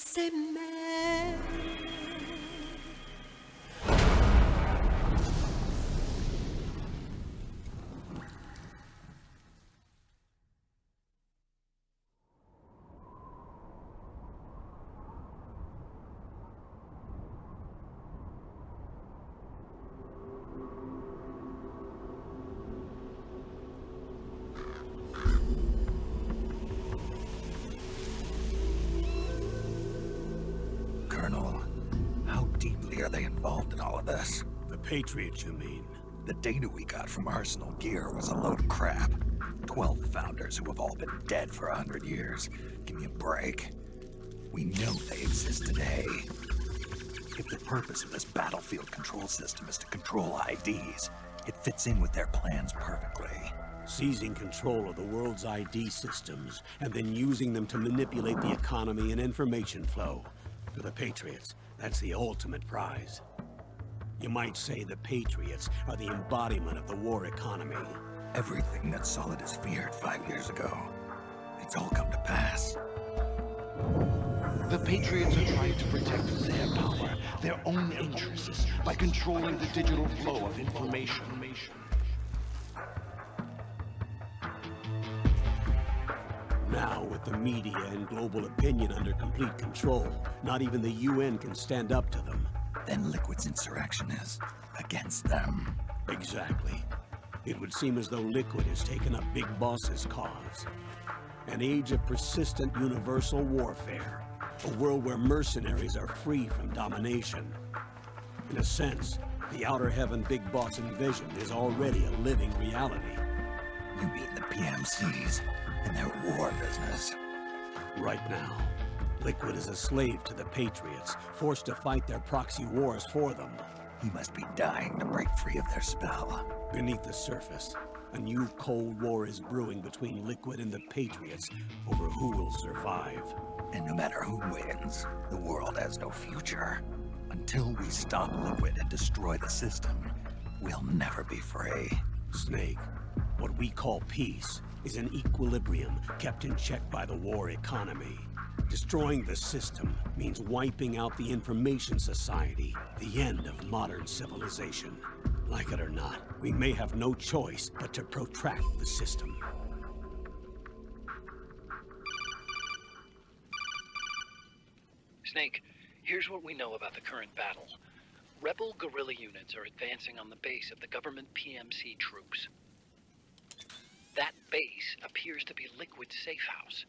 C'est mère. Colonel, how deeply are they involved in all of this? The Patriots, you mean? The data we got from Arsenal Gear was a load of crap. 12 founders who have all been dead for 100 years. Give me a break. We know they exist today. If the purpose of this battlefield control system is to control IDs, it fits in with their plans perfectly. Seizing control of the world's ID systems, and then using them to manipulate the economy and information flow. For the Patriots, that's the ultimate prize. You might say the Patriots are the embodiment of the war economy. Everything that Solid has feared 5 years ago, it's all come to pass. The Patriots are trying to protect their power, their own interests, by controlling the digital flow of information. Now, with the media and global opinion under complete control, not even the UN can stand up to them. Then Liquid's insurrection is against them. Exactly. It would seem as though Liquid has taken up Big Boss's cause. An age of persistent universal warfare. A world where mercenaries are free from domination. In a sense, the Outer Heaven Big Boss envisioned is already a living reality. You mean the PMCs and their war business? Right now, Liquid is a slave to the Patriots, forced to fight their proxy wars for them. He must be dying to break free of their spell. Beneath the surface, a new Cold War is brewing between Liquid and the Patriots over who will survive. And no matter who wins, the world has no future. Until we stop Liquid and destroy the system, we'll never be free. Snake, what we call peace is an equilibrium kept in check by the war economy. Destroying the system means wiping out the information society, the end of modern civilization. Like it or not, we may have no choice but to protract the system. Snake, here's what we know about the current battle. Rebel guerrilla units are advancing on the base of the government PMC troops. That base appears to be Liquid's safe house.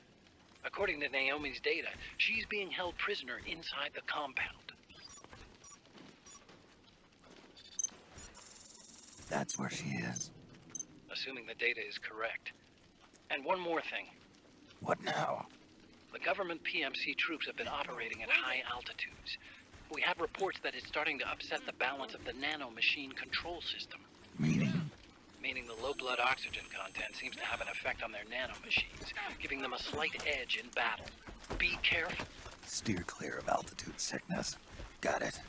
According to Naomi's data, she's being held prisoner inside the compound. That's where she is. Assuming the data is correct. And one more thing. What now? The government PMC troops have been operating at high altitudes. We have reports that it's starting to upset the balance of the nano-machine control system. Meaning? Meaning the low blood oxygen content seems to have an effect on their nano-machines, giving them a slight edge in battle. Be careful. Steer clear of altitude sickness. Got it.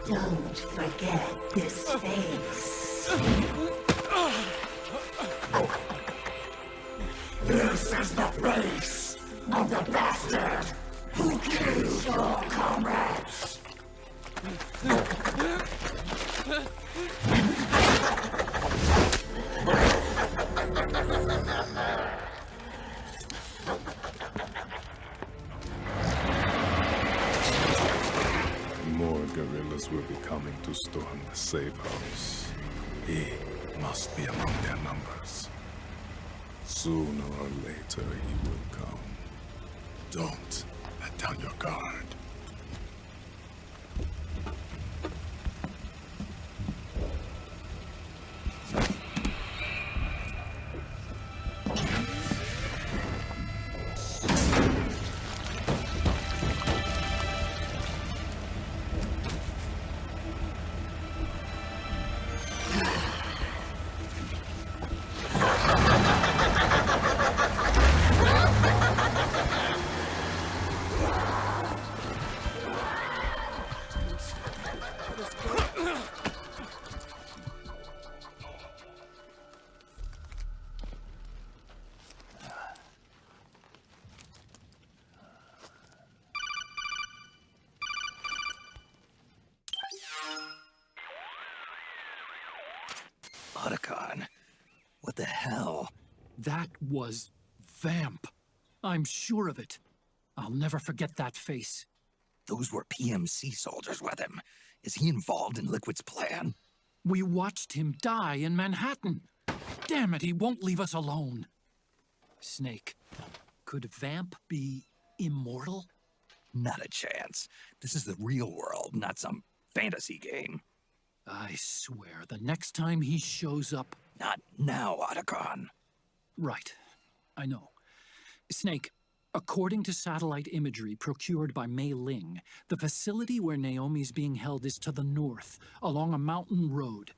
Don't forget this face. This is the face of the bastard who killed your comrades. More guerrillas will be coming to storm the safe house. He must be among their numbers. Sooner or later, he will come. Don't let down your guard. Otacon, what the hell? That was Vamp. I'm sure of it. I'll never forget that face. Those were PMC soldiers with him. Is he involved in Liquid's plan? We watched him die in Manhattan. Damn it, he won't leave us alone. Snake, could Vamp be immortal? Not a chance. This is the real world, not some fantasy game. I swear, the next time he shows up... Not now, Otacon. Right. I know. Snake, according to satellite imagery procured by Mei Ling, the facility where Naomi's being held is to the north, along a mountain road.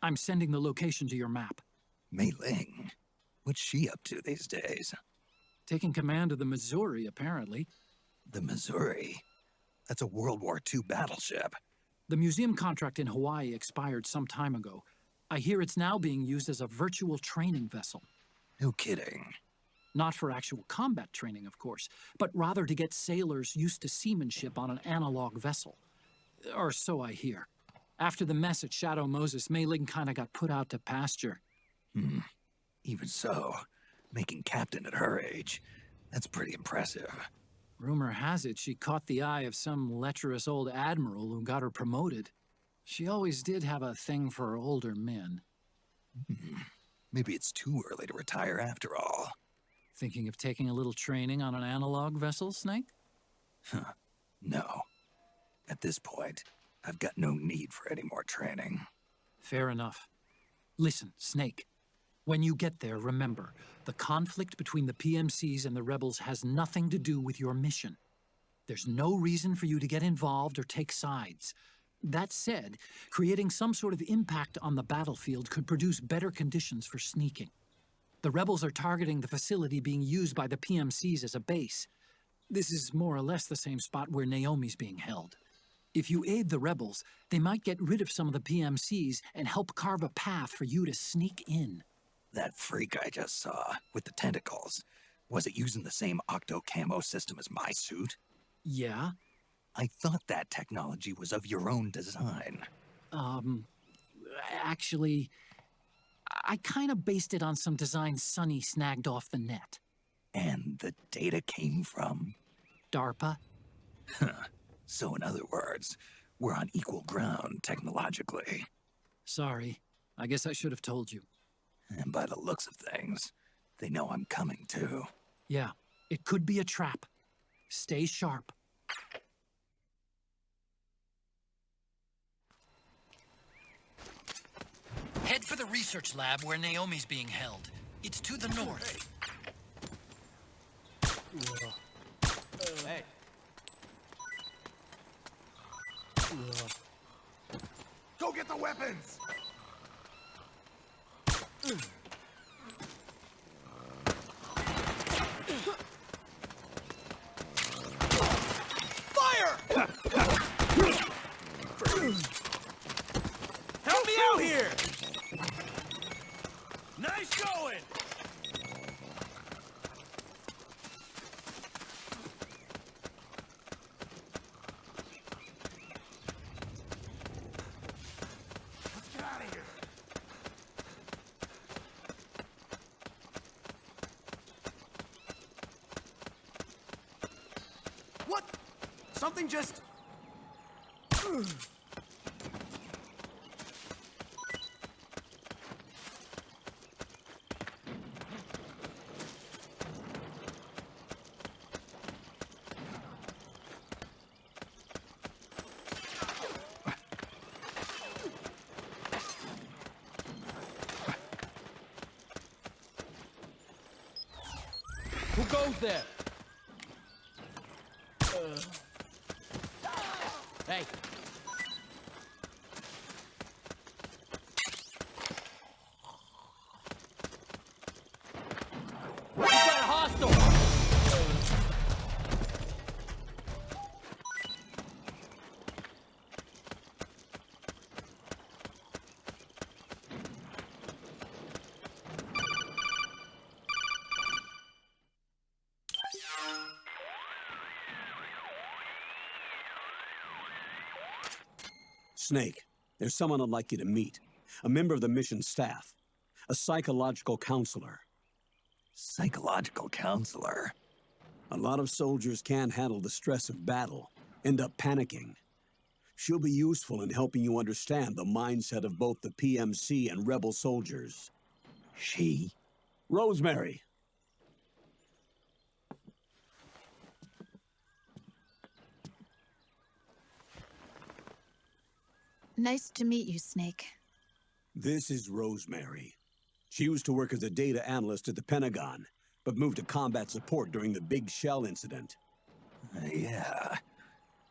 I'm sending the location to your map. Mei Ling? What's she up to these days? Taking command of the Missouri, apparently. The Missouri? That's a World War II battleship. The museum contract in Hawaii expired some time ago. I hear it's now being used as a virtual training vessel. No kidding. Not for actual combat training, of course, but rather to get sailors used to seamanship on an analog vessel. Or so I hear. After the mess at Shadow Moses, Mei Ling kinda got put out to pasture. Even so, making captain at her age, that's pretty impressive. Rumor has it she caught the eye of some lecherous old admiral who got her promoted. She always did have a thing for older men. Maybe it's too early to retire after all. Thinking of taking a little training on an analog vessel, Snake? No. At this point, I've got no need for any more training. Fair enough. Listen, Snake. When you get there, remember, the conflict between the PMCs and the rebels has nothing to do with your mission. There's no reason for you to get involved or take sides. That said, creating some sort of impact on the battlefield could produce better conditions for sneaking. The rebels are targeting the facility being used by the PMCs as a base. This is more or less the same spot where Naomi's being held. If you aid the rebels, they might get rid of some of the PMCs and help carve a path for you to sneak in. That freak I just saw, with the tentacles, was it using the same octo-camo system as my suit? Yeah? I thought that technology was of your own design. Actually, I kind of based it on some design Sonny snagged off the net. And the data came from? DARPA? So in other words, we're on equal ground technologically. Sorry, I guess I should have told you. And by the looks of things, they know I'm coming too. Yeah, it could be a trap. Stay sharp. Head for the research lab where Naomi's being held. It's to the north. Hey. Go get the weapons! Something just... Who goes there? Hey. We got a hostile. Snake, there's someone I'd like you to meet. A member of the mission staff. A psychological counselor. Psychological counselor? A lot of soldiers can't handle the stress of battle, end up panicking. She'll be useful in helping you understand the mindset of both the PMC and rebel soldiers. She? Rosemary. Nice to meet you, Snake. This is Rosemary. She used to work as a data analyst at the Pentagon, but moved to combat support during the Big Shell incident. Yeah.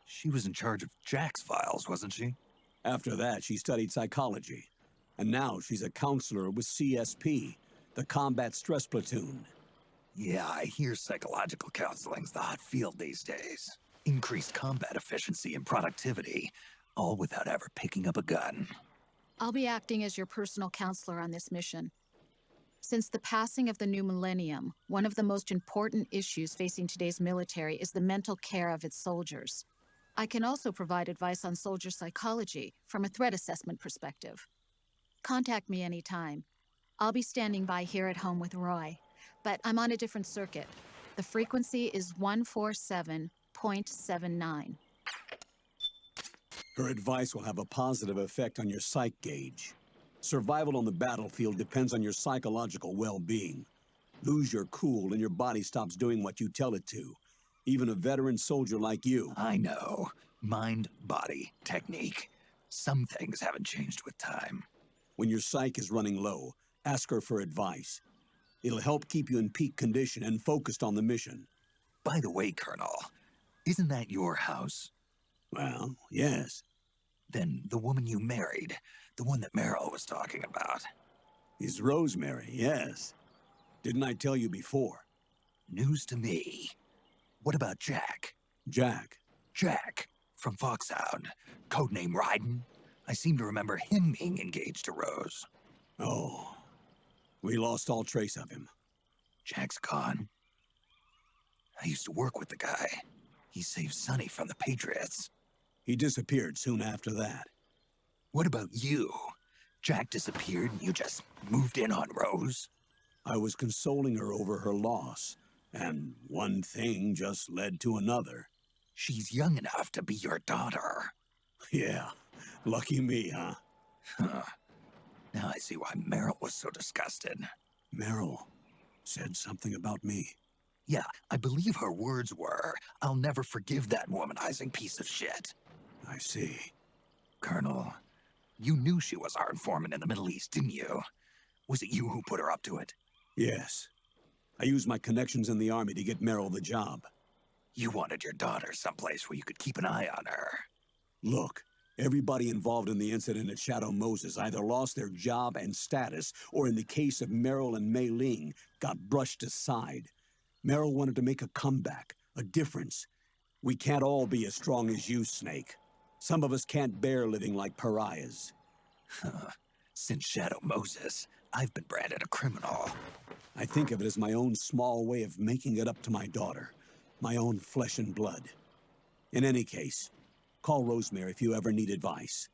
She was in charge of Jack's files, wasn't she? After that, she studied psychology. And now she's a counselor with CSP, the Combat Stress Platoon. Yeah, I hear psychological counseling's the hot field these days. Increased combat efficiency and productivity, all without ever picking up a gun. I'll be acting as your personal counselor on this mission. Since the passing of the new millennium, one of the most important issues facing today's military is the mental care of its soldiers. I can also provide advice on soldier psychology from a threat assessment perspective. Contact me anytime. I'll be standing by here at home with Roy, but I'm on a different circuit. The frequency is 147.79. Her advice will have a positive effect on your psych gauge. Survival on the battlefield depends on your psychological well-being. Lose your cool and your body stops doing what you tell it to. Even a veteran soldier like you. I know. Mind, body, technique. Some things haven't changed with time. When your psych is running low, ask her for advice. It'll help keep you in peak condition and focused on the mission. By the way, Colonel, isn't that your house? Well, yes. Then the woman you married, the one that Meryl was talking about. Is Rosemary, yes. Didn't I tell you before? News to me. What about Jack? Jack. Jack, from Foxhound. Codename Ryden. I seem to remember him being engaged to Rose. Oh. We lost all trace of him. Jack's gone. I used to work with the guy. He saved Sonny from the Patriots. He disappeared soon after that. What about you? Jack disappeared and you just moved in on Rose? I was consoling her over her loss, and one thing just led to another. She's young enough to be your daughter. Yeah, lucky me, huh? Huh. Now I see why Meryl was so disgusted. Meryl said something about me. Yeah, I believe her words were, "I'll never forgive that womanizing piece of shit." I see. Colonel, you knew she was our informant in the Middle East, didn't you? Was it you who put her up to it? Yes. I used my connections in the army to get Meryl the job. You wanted your daughter someplace where you could keep an eye on her. Look, everybody involved in the incident at Shadow Moses either lost their job and status, or in the case of Meryl and Mei Ling, got brushed aside. Meryl wanted to make a comeback, a difference. We can't all be as strong as you, Snake. Some of us can't bear living like pariahs. Since Shadow Moses, I've been branded a criminal. I think of it as my own small way of making it up to my daughter. My own flesh and blood. In any case, call Rosemary if you ever need advice.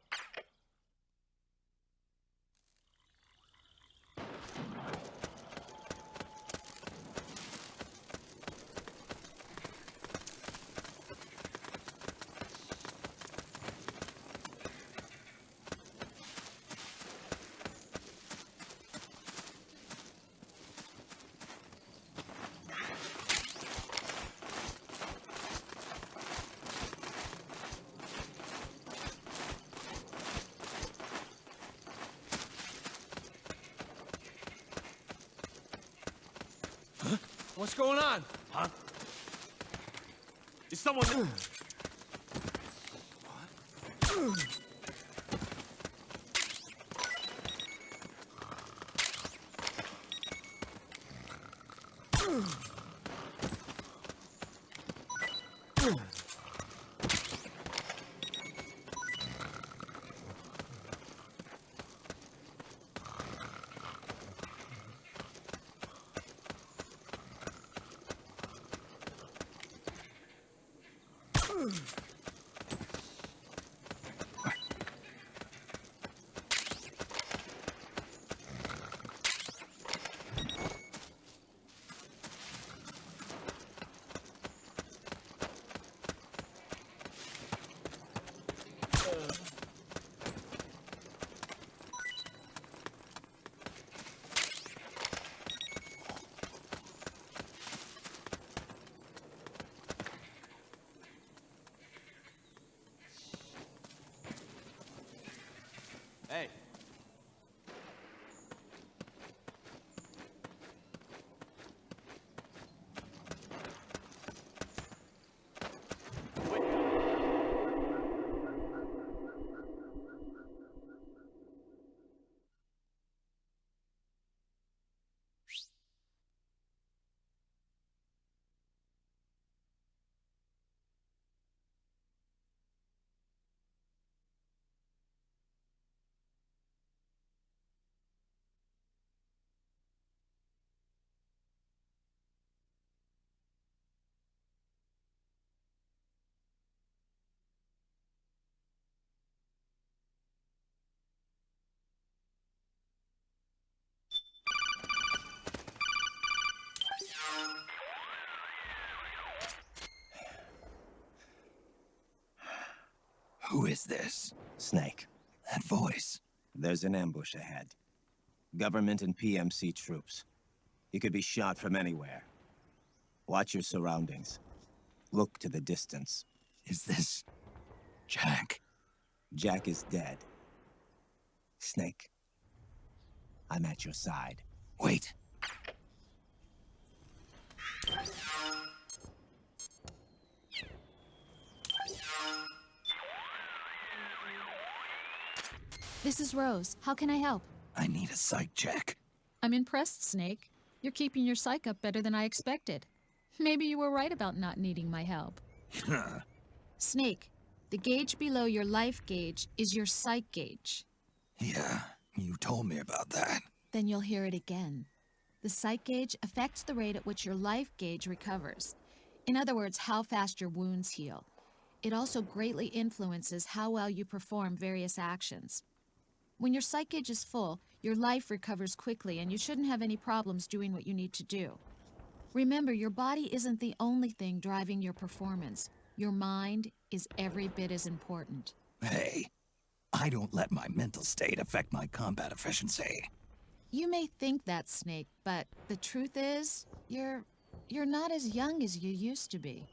What's going on? Huh? Is someone... Hey. Who is this? Snake. That voice. There's an ambush ahead. Government and PMC troops. You could be shot from anywhere. Watch your surroundings. Look to the distance. Is this... Jack? Jack is dead. Snake. I'm at your side. Wait. This is Rose. How can I help? I need a psych check. I'm impressed, Snake. You're keeping your psych up better than I expected. Maybe you were right about not needing my help. Snake, the gauge below your life gauge is your psych gauge. Yeah, you told me about that. Then you'll hear it again. The psych gauge affects the rate at which your life gauge recovers. In other words, how fast your wounds heal. It also greatly influences how well you perform various actions. When your psych gauge is full, your life recovers quickly and you shouldn't have any problems doing what you need to do. Remember, your body isn't the only thing driving your performance. Your mind is every bit as important. Hey, I don't let my mental state affect my combat efficiency. You may think that, Snake, but the truth is, you're not as young as you used to be.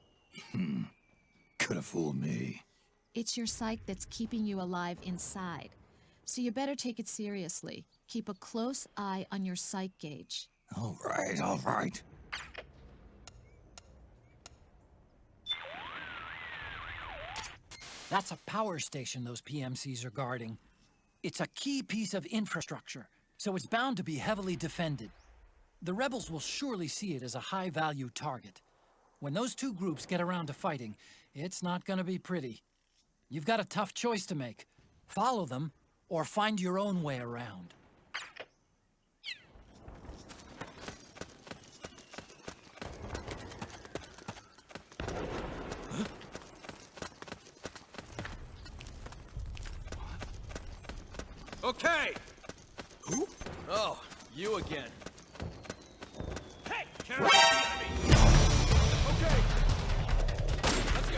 Could have fooled me. It's your psyche that's keeping you alive inside. So you better take it seriously. Keep a close eye on your psych gauge. All right, all right. That's a power station those PMCs are guarding. It's a key piece of infrastructure, so it's bound to be heavily defended. The rebels will surely see it as a high-value target. When those two groups get around to fighting, it's not gonna be pretty. You've got a tough choice to make. Follow them, or find your own way around. Okay! Who? Oh, you again. Hey! Carry the enemy! Okay! Let's go!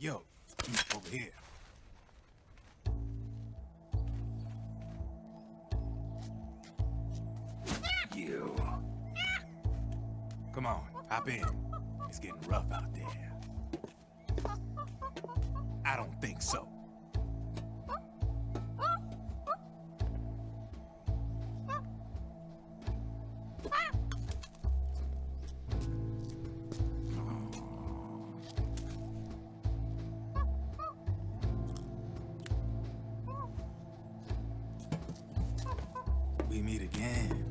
Yo, over here. You. Come on, hop in. It's getting rough out there. I don't think so. We meet again.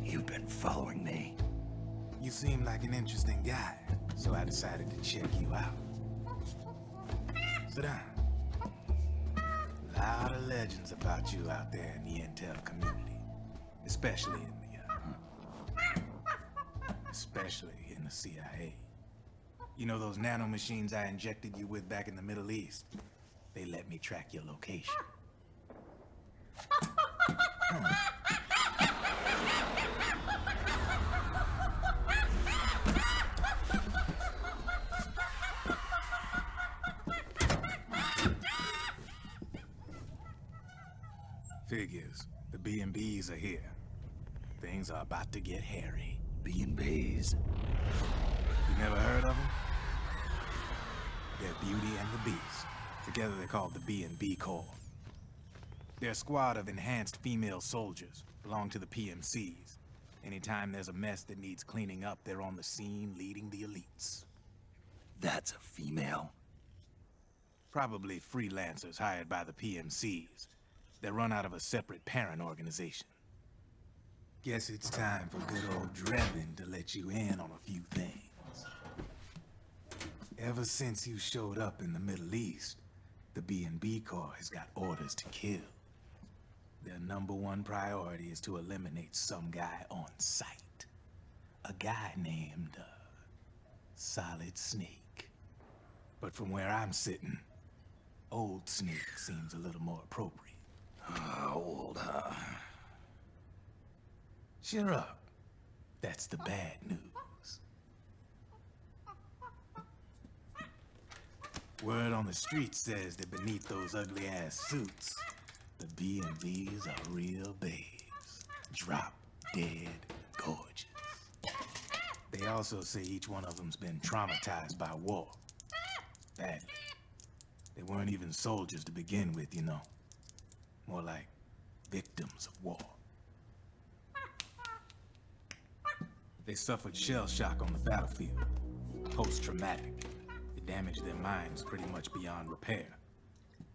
You've been following me. You seem like an interesting guy, so I decided to check you out. Sit down. A lot of legends about you out there in the intel community, especially in the CIA. You know those nanomachines I injected you with back in the Middle East? They let me track your location. Figures. The B&Bs are here. Things are about to get hairy. B&Bs. You never heard of them? They're Beauty and the Beast. Together they're called the B&B Corps. They're a squad of enhanced female soldiers, belong to the PMCs. Anytime there's a mess that needs cleaning up, they're on the scene leading the elites. That's a female. Probably freelancers hired by the PMCs. They're run out of a separate parent organization. Guess it's time for good old Drebin to let you in on a few things. Ever since you showed up in the Middle East, the B&B Corps has got orders to kill. Their #1 priority is to eliminate some guy on sight. A guy named, Solid Snake. But from where I'm sitting, Old Snake seems a little more appropriate. Old, huh? Cheer up. That's the bad news. Word on the street says that beneath those ugly-ass suits, the B&Bs are real babes. Drop dead gorgeous. They also say each one of them's been traumatized by war. Badly. They weren't even soldiers to begin with, you know. More like victims of war. They suffered shell shock on the battlefield. Post-traumatic. It damaged their minds pretty much beyond repair.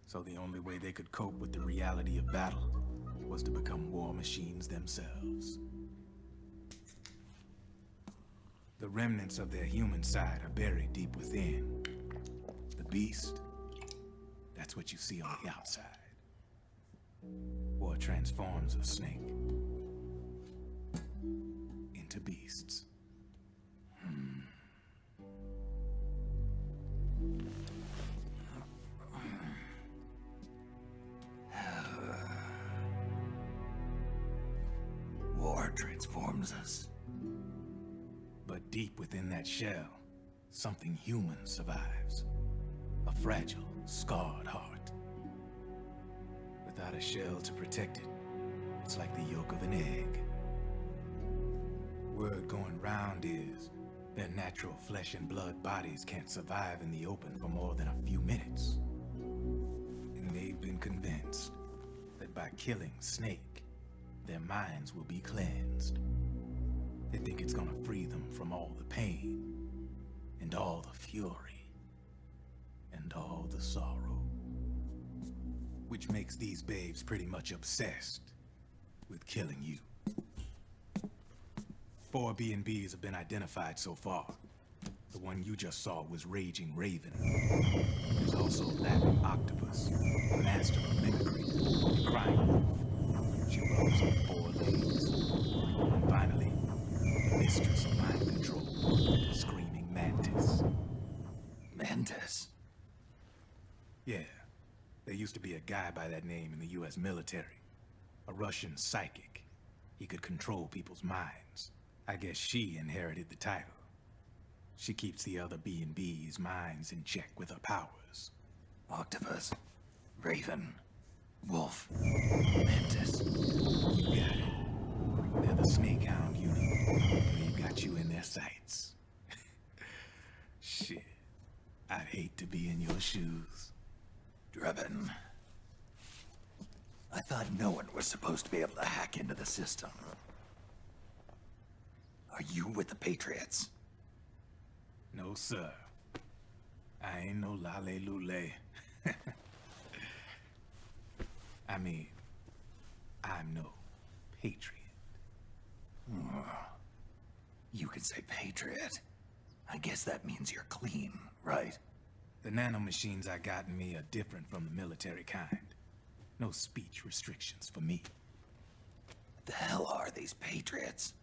So the only way they could cope with the reality of battle was to become war machines themselves. The remnants of their human side are buried deep within. The beast, that's what you see on the outside. War transforms a snake into beasts. War transforms us. But deep within that shell, something human survives. A fragile, scarred heart. Without a shell to protect it, it's like the yolk of an egg. Word going round is their natural flesh and blood bodies can't survive in the open for more than a few minutes. And they've been convinced that by killing Snake, their minds will be cleansed. They think it's gonna free them from all the pain, and all the fury, and all the sorrow. Which makes these babes pretty much obsessed with killing you. 4 B&Bs have been identified so far. The one you just saw was Raging Raven. There's also Laughing Octopus, the master of mimicry, and Crying Wolf. She runs on 4 legs. And finally, the mistress of mind control, Screaming Mantis. Mantis? Yeah. There used to be a guy by that name in the US military. A Russian psychic. He could control people's minds. I guess she inherited the title. She keeps the other B&B's minds in check with her powers. Octopus, Raven, Wolf, Mantis. You got it. They're the Snakehound unit, and they've got you in their sights. Shit. I'd hate to be in your shoes. Drebin. I thought no one was supposed to be able to hack into the system. Are you with the Patriots? No, sir. I ain't no lale-lule. I mean, I'm no patriot. You can say Patriot. I guess that means you're clean, right? The nanomachines I got in me are different from the military kind. No speech restrictions for me. The hell are these Patriots?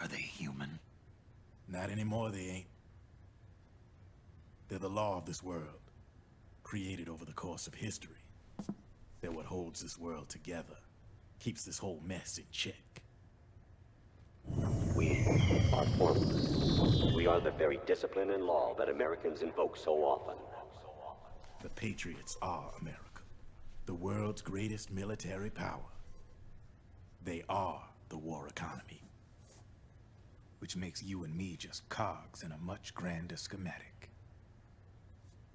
Are they human? Not anymore, they ain't. They're the law of this world, created over the course of history. They're what holds this world together, keeps this whole mess in check. We are formless. We are the very discipline and law that Americans invoke so often. The Patriots are America, the world's greatest military power. They are the war economy, which makes you and me just cogs in a much grander schematic.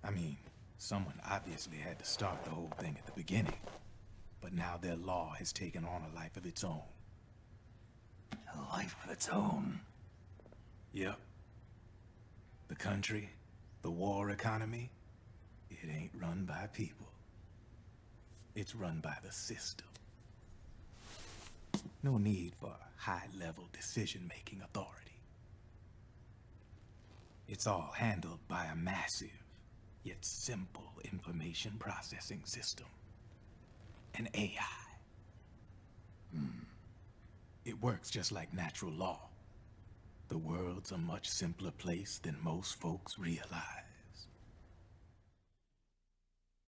I mean, someone obviously had to start the whole thing at the beginning, but now their law has taken on a life of its own. A life of its own? Yep. The country, the war economy, it ain't run by people. It's run by the system. No need for high-level decision-making authority. It's all handled by a massive, yet simple information processing system. An AI. It works just like natural law. The world's a much simpler place than most folks realize.